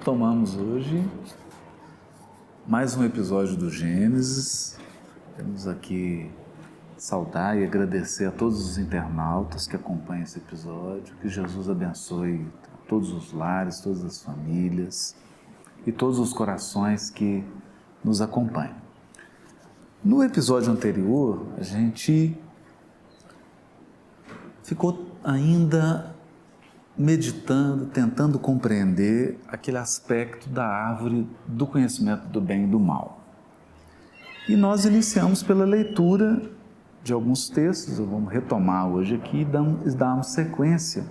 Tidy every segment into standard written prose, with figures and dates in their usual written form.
Retomamos hoje mais um episódio do Gênesis. Temos aqui saudar e agradecer a todos os internautas que acompanham esse episódio. Que Jesus abençoe todos os lares, todas as famílias e todos os corações que nos acompanham. No episódio anterior, a gente ficou ainda meditando, tentando compreender aquele aspecto da árvore do conhecimento do bem e do mal. E nós iniciamos pela leitura de alguns textos, vamos retomar hoje aqui e darmos sequência,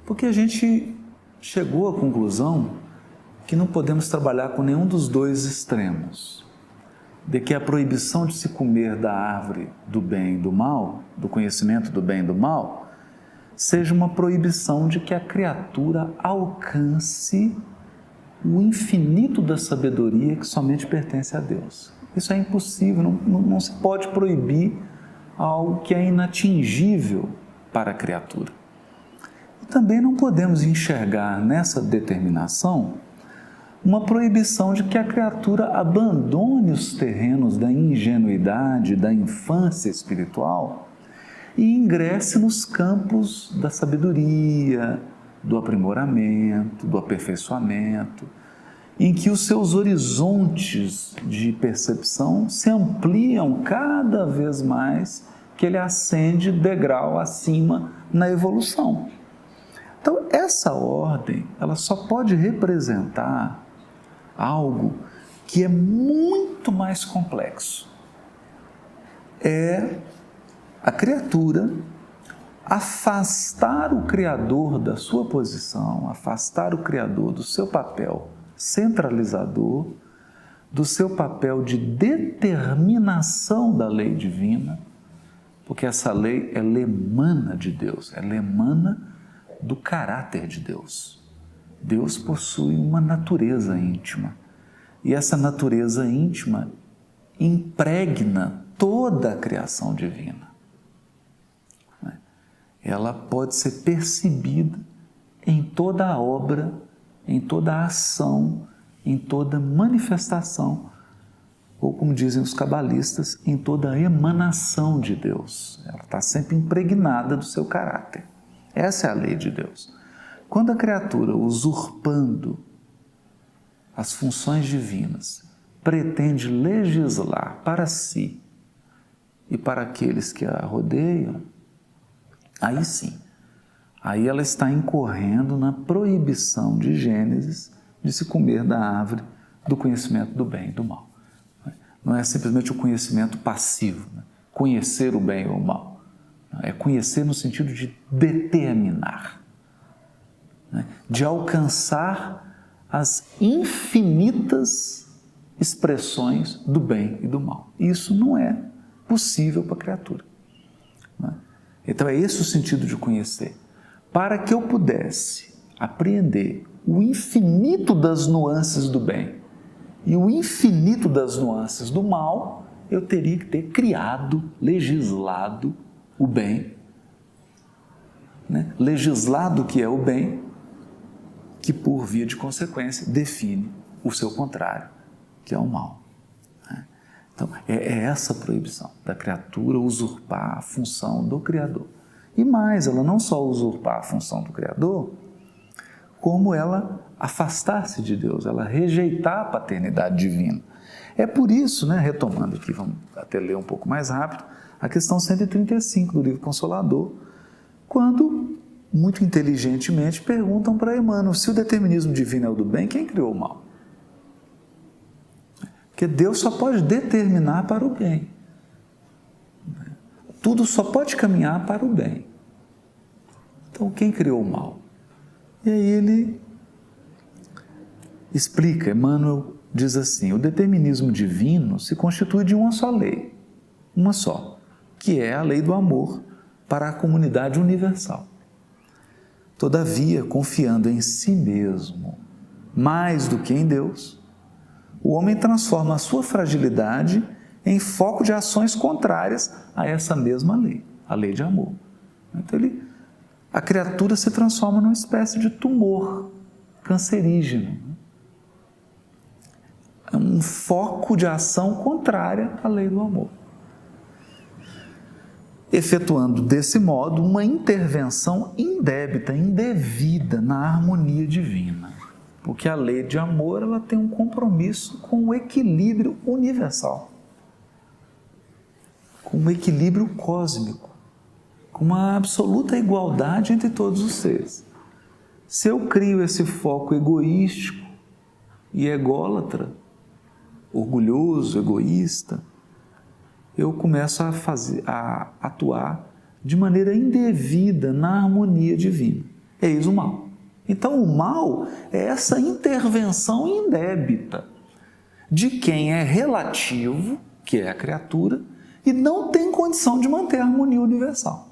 porque a gente chegou à conclusão que não podemos trabalhar com nenhum dos dois extremos, de que a proibição de se comer da árvore do bem e do mal, do conhecimento do bem e do mal, seja uma proibição de que a criatura alcance o infinito da sabedoria que somente pertence a Deus. Isso é impossível, não se pode proibir algo que é inatingível para a criatura. E também não podemos enxergar nessa determinação uma proibição de que a criatura abandone os terrenos da ingenuidade, da infância espiritual e ingresse nos campos da sabedoria, do aprimoramento, do aperfeiçoamento, em que os seus horizontes de percepção se ampliam cada vez mais, que ele ascende degrau acima na evolução. Então, essa ordem, ela só pode representar algo que é muito mais complexo. É a criatura afastar o Criador da sua posição, afastar o Criador do seu papel centralizador, do seu papel de determinação da lei divina, porque essa lei, ela emana de Deus, ela emana do caráter de Deus. Deus possui uma natureza íntima, e essa natureza íntima impregna toda a criação divina. Ela pode ser percebida em toda a obra, em toda a ação, em toda manifestação, ou como dizem os cabalistas, em toda a emanação de Deus. Ela está sempre impregnada do seu caráter. Essa é a lei de Deus. Quando a criatura, usurpando as funções divinas, pretende legislar para si e para aqueles que a rodeiam, aí sim, aí ela está incorrendo na proibição de Gênesis de se comer da árvore do conhecimento do bem e do mal. Não é simplesmente o conhecimento passivo, conhecer o bem ou o mal. É conhecer no sentido de determinar, de alcançar as infinitas expressões do bem e do mal. Isso não é possível para a criatura. Então é esse o sentido de conhecer. Para que eu pudesse apreender o infinito das nuances do bem e o infinito das nuances do mal, eu teria que ter criado, legislado o bem. Legislado o que é o bem, que por via de consequência define o seu contrário, que é o mal. Então, é essa proibição da criatura usurpar a função do Criador. E mais, ela não só usurpar a função do Criador, como ela afastar-se de Deus, ela rejeitar a paternidade divina. É por isso, retomando aqui, vamos até ler um pouco mais rápido, a questão 135 do livro Consolador, quando, muito inteligentemente, perguntam para Emmanuel, se o determinismo divino é o do bem, quem criou o mal? Porque Deus só pode determinar para o bem. Tudo só pode caminhar para o bem. Então, quem criou o mal? E aí ele explica, Emmanuel diz assim, o determinismo divino se constitui de uma só lei, uma só, que é a lei do amor para a comunidade universal. Todavia, confiando em si mesmo, mais do que em Deus, o homem transforma a sua fragilidade em foco de ações contrárias a essa mesma lei, a lei de amor. Então, a criatura se transforma numa espécie de tumor cancerígeno. É um foco de ação contrária à lei do amor. Efetuando desse modo uma intervenção indébita, indevida na harmonia divina. Porque a lei de amor ela tem um compromisso com o equilíbrio universal, com o equilíbrio cósmico, com uma absoluta igualdade entre todos os seres. Se eu crio esse foco egoístico e ególatra, orgulhoso, egoísta, eu começo a atuar de maneira indevida na harmonia divina. Eis o mal. Então, o mal é essa intervenção indébita de quem é relativo, que é a criatura, e não tem condição de manter a harmonia universal.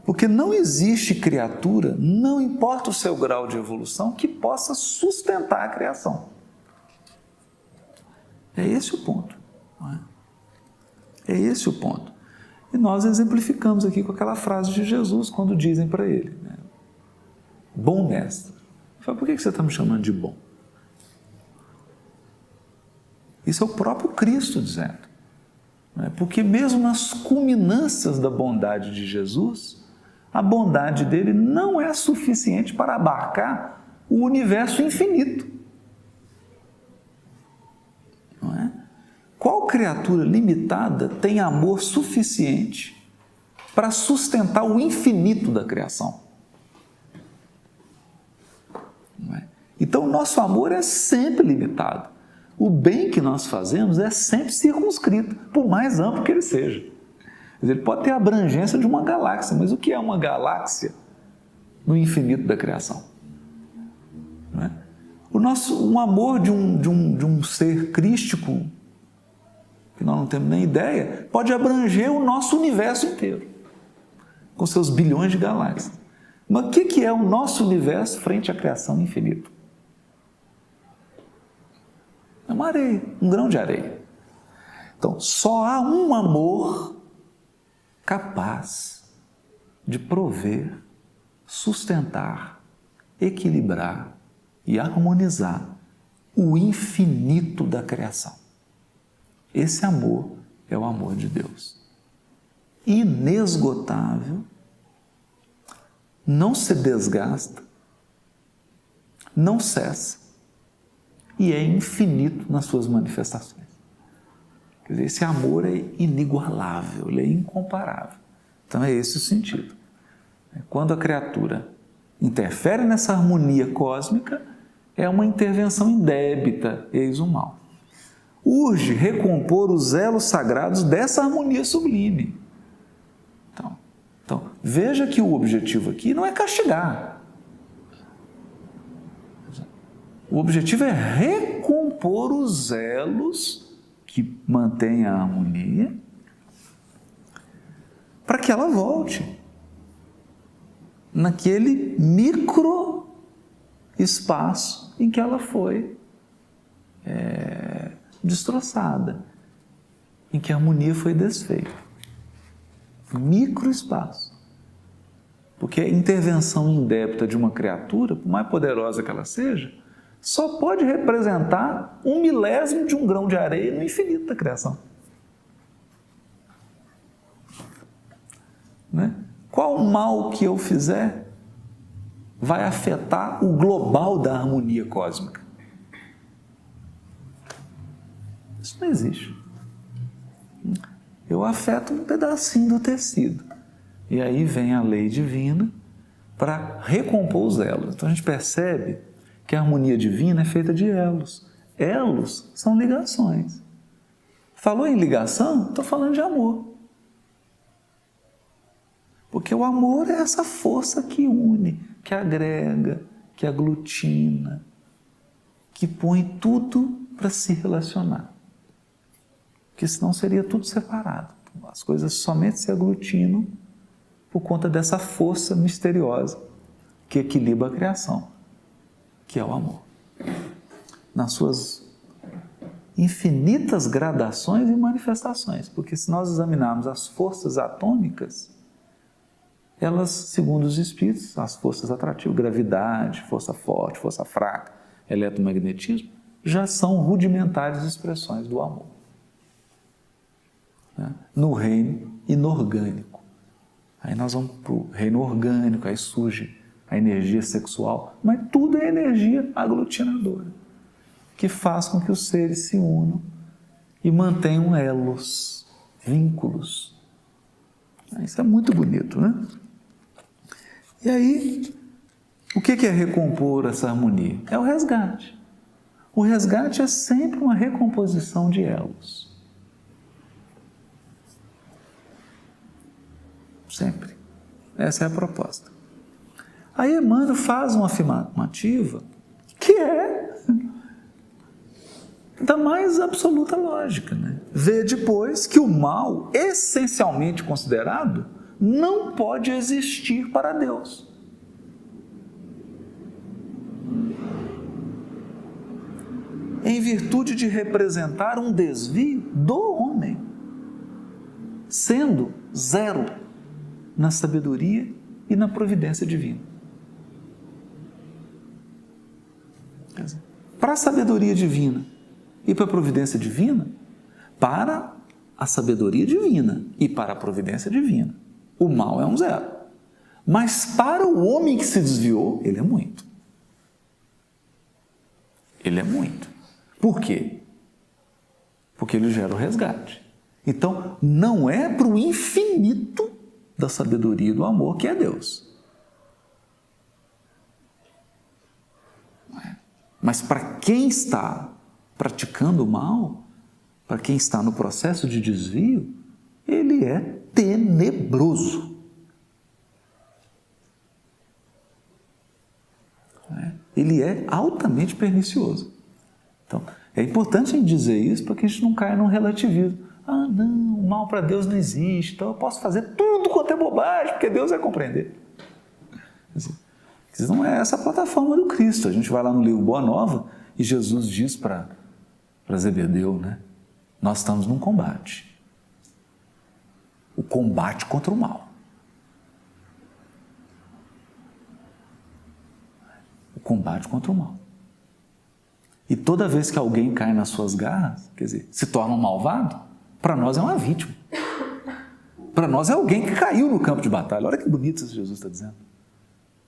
Porque não existe criatura, não importa o seu grau de evolução, que possa sustentar a criação. É esse o ponto. Não é? É esse o ponto. E nós exemplificamos aqui com aquela frase de Jesus, quando dizem para ele, né? Bom mestre. Eu falo, por que você está me chamando de bom? Isso é o próprio Cristo dizendo. Porque mesmo nas culminâncias da bondade de Jesus, a bondade dele não é suficiente para abarcar o universo infinito. Não é? Qual criatura limitada tem amor suficiente para sustentar o infinito da criação? Não é? Então, o nosso amor é sempre limitado. O bem que nós fazemos é sempre circunscrito, por mais amplo que ele seja. Quer dizer, ele pode ter a abrangência de uma galáxia, mas o que é uma galáxia no infinito da criação? Não é? Um amor de um ser crístico, que nós não temos nem ideia, pode abranger o nosso universo inteiro, com seus bilhões de galáxias. Mas o que é o nosso universo frente à criação infinita? É uma areia, um grão de areia. Então, só há um amor capaz de prover, sustentar, equilibrar e harmonizar o infinito da criação. Esse amor é o amor de Deus. Inesgotável, não se desgasta, não cessa e é infinito nas suas manifestações. Quer dizer, esse amor é inigualável, ele é incomparável. Então é esse o sentido. Quando a criatura interfere nessa harmonia cósmica, é uma intervenção indébita, eis o mal. Urge recompor os elos sagrados dessa harmonia sublime. Então, veja que o objetivo aqui não é castigar. O objetivo é recompor os elos que mantêm a harmonia para que ela volte naquele micro espaço em que ela foi destroçada, em que a harmonia foi desfeita. Microespaço. Porque a intervenção indébita de uma criatura, por mais poderosa que ela seja, só pode representar 1/1000 de um grão de areia no infinito da criação. Né? Qual mal que eu fizer vai afetar o global da harmonia cósmica? Isso não existe. Eu afeto um pedacinho do tecido. E aí vem a lei divina para recompor os elos. Então a gente percebe que a harmonia divina é feita de elos. Elos são ligações. Falou em ligação? Estou falando de amor. Porque o amor é essa força que une, que agrega, que aglutina, que põe tudo para se relacionar. Porque senão seria tudo separado. As coisas somente se aglutinam por conta dessa força misteriosa que equilibra a criação, que é o amor. Nas suas infinitas gradações e manifestações. Porque se nós examinarmos as forças atômicas, elas, segundo os espíritos, as forças atrativas, gravidade, força forte, força fraca, eletromagnetismo, já são rudimentares expressões do amor. No reino inorgânico. Aí nós vamos para o reino orgânico, aí surge a energia sexual, mas tudo é energia aglutinadora, que faz com que os seres se unam e mantenham elos, vínculos. Isso é muito bonito, né? E aí, o que é recompor essa harmonia? É o resgate. O resgate é sempre uma recomposição de elos. Sempre. Essa é a proposta. Aí Emmanuel faz uma afirmativa que é da mais absoluta lógica, né? Vê depois que o mal, essencialmente considerado, não pode existir para Deus. Em virtude de representar um desvio do homem, sendo zero na sabedoria e na providência divina. Para a sabedoria divina e para a providência divina, para a sabedoria divina e para a providência divina, o mal é um zero. Mas para o homem que se desviou, ele é muito. Ele é muito. Por quê? Porque ele gera o resgate. Então, não é para o infinito da sabedoria e do amor que é Deus. Mas para quem está praticando o mal, para quem está no processo de desvio, ele é tenebroso. Ele é altamente pernicioso. Então, é importante a gente dizer isso para que a gente não caia num relativismo. Ah, não, o mal para Deus não existe, então eu posso fazer tudo quanto é bobagem, porque Deus vai compreender. Não é essa a plataforma do Cristo. A gente vai lá no livro Boa Nova e Jesus diz para Zebedeu, né? Nós estamos num combate. O combate contra o mal. O combate contra o mal. E toda vez que alguém cai nas suas garras, quer dizer, se torna um malvado, para nós é uma vítima. Para nós é alguém que caiu no campo de batalha. Olha que bonito isso que Jesus está dizendo.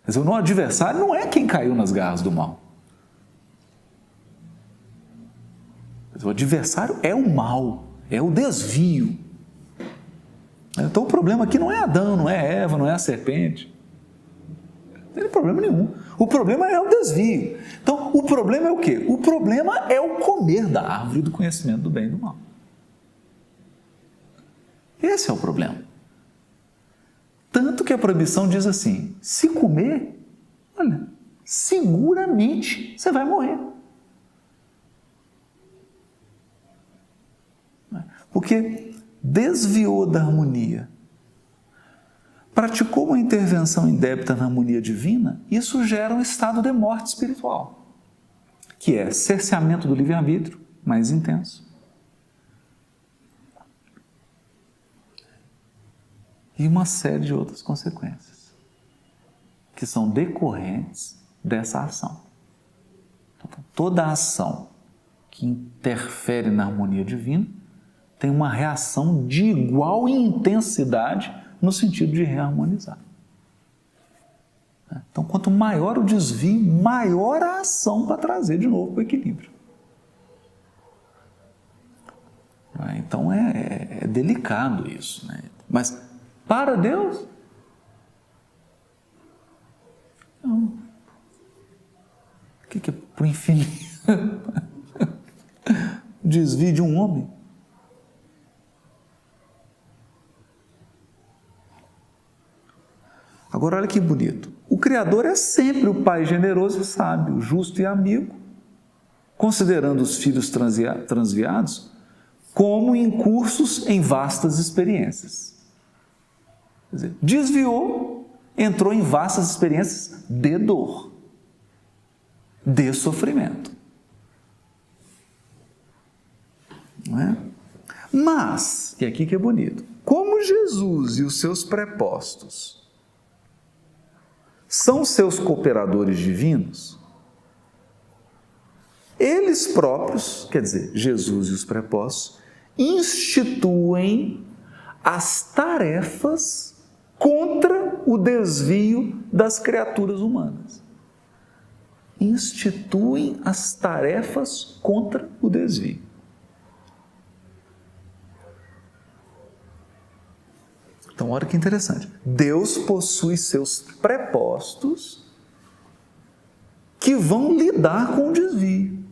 Quer dizer, o nosso adversário não é quem caiu nas garras do mal. O adversário é o mal, é o desvio. Então o problema aqui não é Adão, não é Eva, não é a serpente. Não tem problema nenhum. O problema é o desvio. Então o problema é o quê? O problema é o comer da árvore do conhecimento do bem e do mal. Esse é o problema. Tanto que a proibição diz assim, se comer, olha, seguramente você vai morrer. Porque desviou da harmonia, praticou uma intervenção indébita na harmonia divina, isso gera um estado de morte espiritual, que é cerceamento do livre-arbítrio mais intenso. E uma série de outras consequências, que são decorrentes dessa ação. Então, toda ação que interfere na harmonia divina tem uma reação de igual intensidade no sentido de reharmonizar. Então, quanto maior o desvio, maior a ação para trazer de novo o equilíbrio. Então, é delicado isso, né? Mas, para Deus, não. O que é para o infinito? Desvio de um homem. Agora, olha que bonito. O Criador é sempre o Pai generoso e sábio, justo e amigo, considerando os filhos transviados como incursos em vastas experiências. Quer dizer, desviou, entrou em vastas experiências de dor, de sofrimento. Não é? Mas, e aqui que é bonito, como Jesus e os seus prepostos são seus cooperadores divinos, eles próprios, quer dizer, Jesus e os prepostos, instituem as tarefas contra o desvio das criaturas humanas. Instituem as tarefas contra o desvio. Então, olha que interessante. Deus possui seus prepostos que vão lidar com o desvio.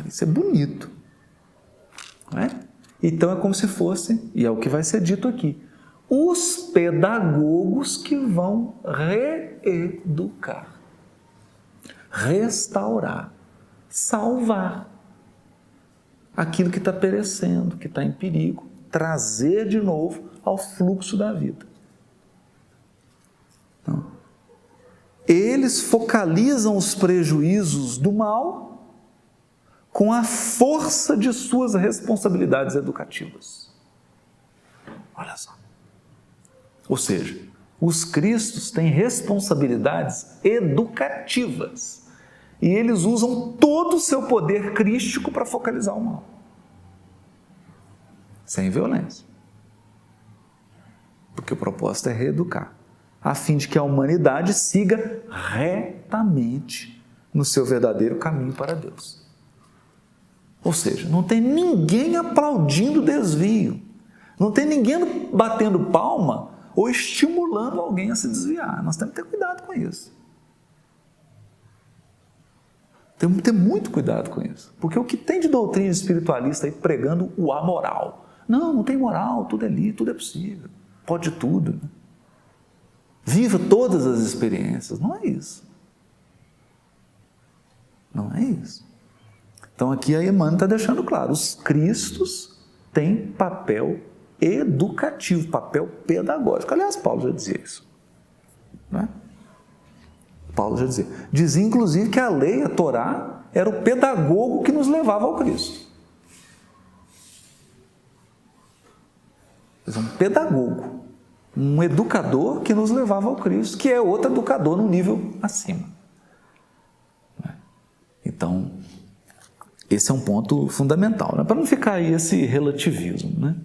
Isso é bonito. Não é? Então, é como se fosse, e é o que vai ser dito aqui, os pedagogos que vão reeducar, restaurar, salvar aquilo que está perecendo, que está em perigo, trazer de novo ao fluxo da vida. Então, eles focalizam os prejuízos do mal com a força de suas responsabilidades educativas. Olha só. Ou seja, os cristos têm responsabilidades educativas. E eles usam todo o seu poder crístico para focalizar o mal. Sem violência. Porque o propósito é reeducar, a fim de que a humanidade siga retamente no seu verdadeiro caminho para Deus. Ou seja, não tem ninguém aplaudindo o desvio, não tem ninguém batendo palma ou estimulando alguém a se desviar. Nós temos que ter cuidado com isso. Temos que ter muito cuidado com isso. Porque o que tem de doutrina espiritualista aí pregando o amoral? Não tem moral, tudo é lícito, tudo é possível. Pode tudo. Né? Viva todas as experiências. Não é isso. Não é isso. Então aqui a Emmanuel está deixando claro, os cristos têm papel educativo, papel pedagógico. Aliás, Paulo já dizia isso. Não é? Paulo já dizia inclusive que a lei, a Torá, era o pedagogo que nos levava ao Cristo. Um pedagogo, um educador que nos levava ao Cristo, que é outro educador num nível acima. Então, esse é um ponto fundamental, né? Para não ficar aí esse relativismo, né?